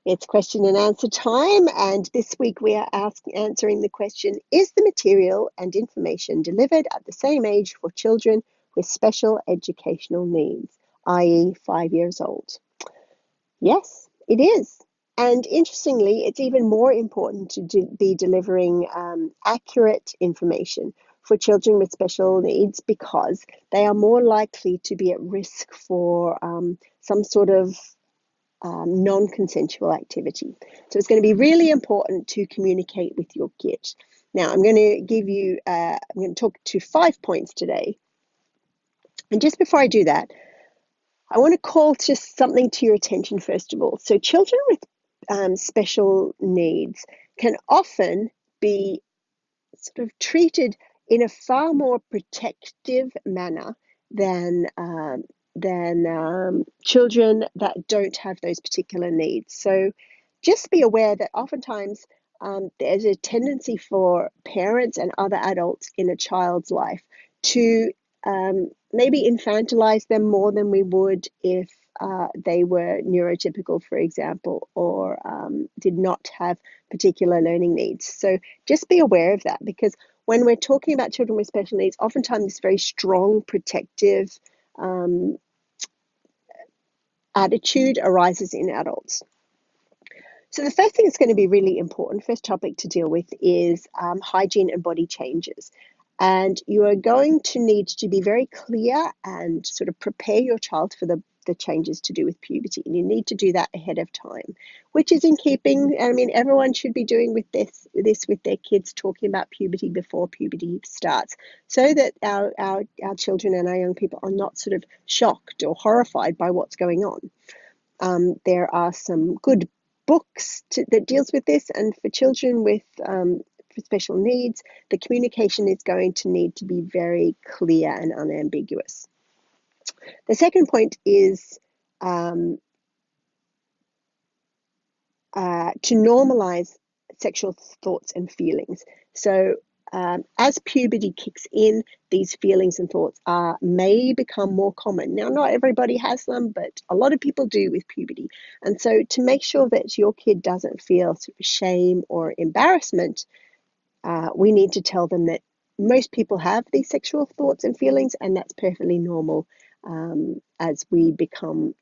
It's question and answer time, and this week we are answering the question, is the material and information delivered at the same age for children with special educational needs, i.e. 5 years old? Yes, it is. And interestingly, it's even more important to be delivering accurate information for children with special needs because they are more likely to be at risk for some sort of non-consensual activity. So it's going to be really important to communicate with your kid. Now, I'm going to talk to 5 points today. And just before I do that, I want to call just something to your attention first of all. So children with special needs can often be sort of treated in a far more protective manner than children that don't have those particular needs. So just be aware that oftentimes there's a tendency for parents and other adults in a child's life to maybe infantilize them more than we would if they were neurotypical, for example, or did not have particular learning needs. So just be aware of that, because when we're talking about children with special needs, oftentimes this very strong protective attitude arises in adults. So the first thing that's going to be really important, first topic to deal with, is hygiene and body changes. And you are going to need to be very clear and sort of prepare your child for the changes to do with puberty. And you need to do that ahead of time, which is in keeping, I mean, everyone should be doing with this with their kids, talking about puberty before puberty starts, so that our children and our young people are not sort of shocked or horrified by what's going on. There are some good books that deals with this, and for children with for special needs, the communication is going to need to be very clear and unambiguous. The second point is to normalize sexual thoughts and feelings. So as puberty kicks in, these feelings and thoughts may become more common. Now, not everybody has them, but a lot of people do with puberty. And so to make sure that your kid doesn't feel sort of shame or embarrassment, we need to tell them that most people have these sexual thoughts and feelings, and that's perfectly normal as we become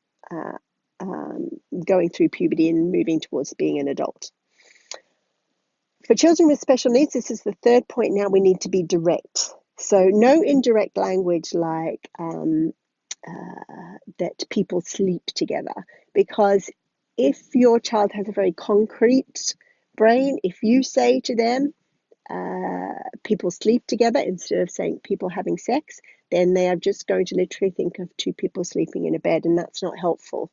going through puberty and moving towards being an adult. For children with special needs, this is the third point now, we need to be direct. So no indirect language like that people sleep together, because if your child has a very concrete brain, if you say to them, people sleep together instead of saying people having sex, then they are just going to literally think of two people sleeping in a bed, and that's not helpful.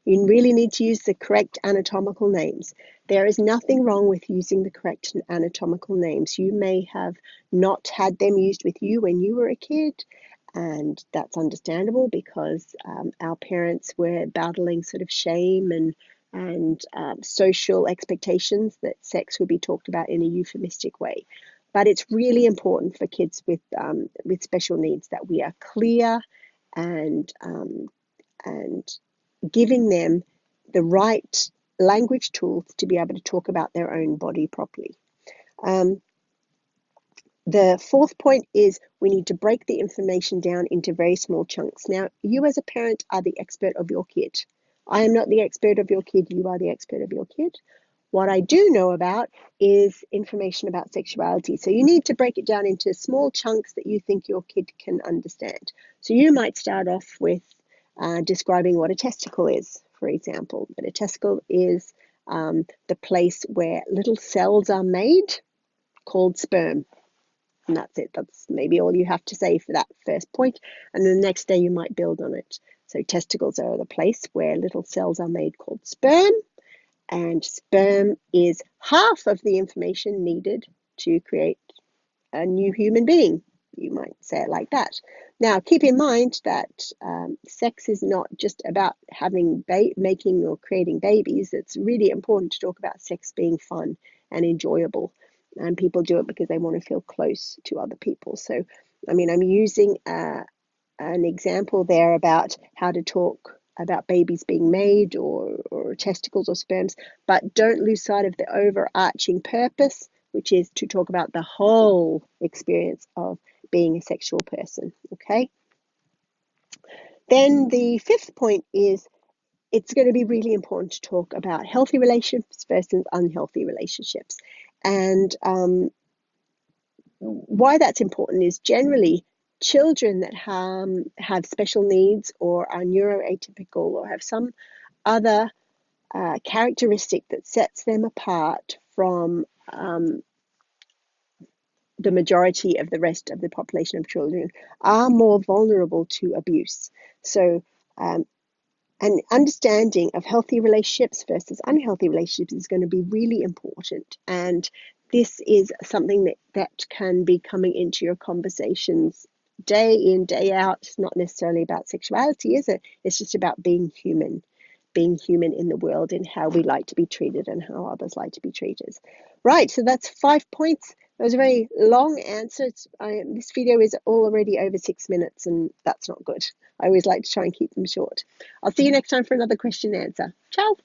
You really need to use the correct anatomical names. There is nothing wrong with using the correct anatomical names. You may have not had them used with you when you were a kid, and that's understandable because our parents were battling sort of shame and social expectations that sex would be talked about in a euphemistic way. But it's really important for kids with special needs that we are clear and giving them the right language tools to be able to talk about their own body properly. The fourth point is we need to break the information down into very small chunks. Now, you as a parent are the expert of your kid. I am not the expert of your kid. You are the expert of your kid. What I do know about is information about sexuality. So you need to break it down into small chunks that you think your kid can understand. So you might start off with describing what a testicle is, for example. But a testicle is the place where little cells are made called sperm. And that's it. That's maybe all you have to say for that first point. And then the next day you might build on it. So testicles are the place where little cells are made called sperm. And sperm is half of the information needed to create a new human being. You might say it like that. Now, keep in mind that sex is not just about making or creating babies. It's really important to talk about sex being fun and enjoyable. And people do it because they want to feel close to other people. So, I mean, I'm using an example there about how to talk about babies being made or testicles or sperms, but don't lose sight of the overarching purpose, which is to talk about the whole experience of being a sexual person. Okay. Then the fifth point is it's going to be really important to talk about healthy relationships versus unhealthy relationships. And why that's important is generally children that have special needs or are neuroatypical or have some other characteristic that sets them apart from the majority of the rest of the population of children are more vulnerable to abuse. So an understanding of healthy relationships versus unhealthy relationships is going to be really important. And this is something that can be coming into your conversations day in, day out. It's not necessarily about sexuality, is it? It's just about being human in the world and how we like to be treated and how others like to be treated. Right, so that's 5 points. That was a very long answer. This video is already over 6 minutes, and that's not good. I always like to try and keep them short. I'll see you next time for another question and answer. Ciao.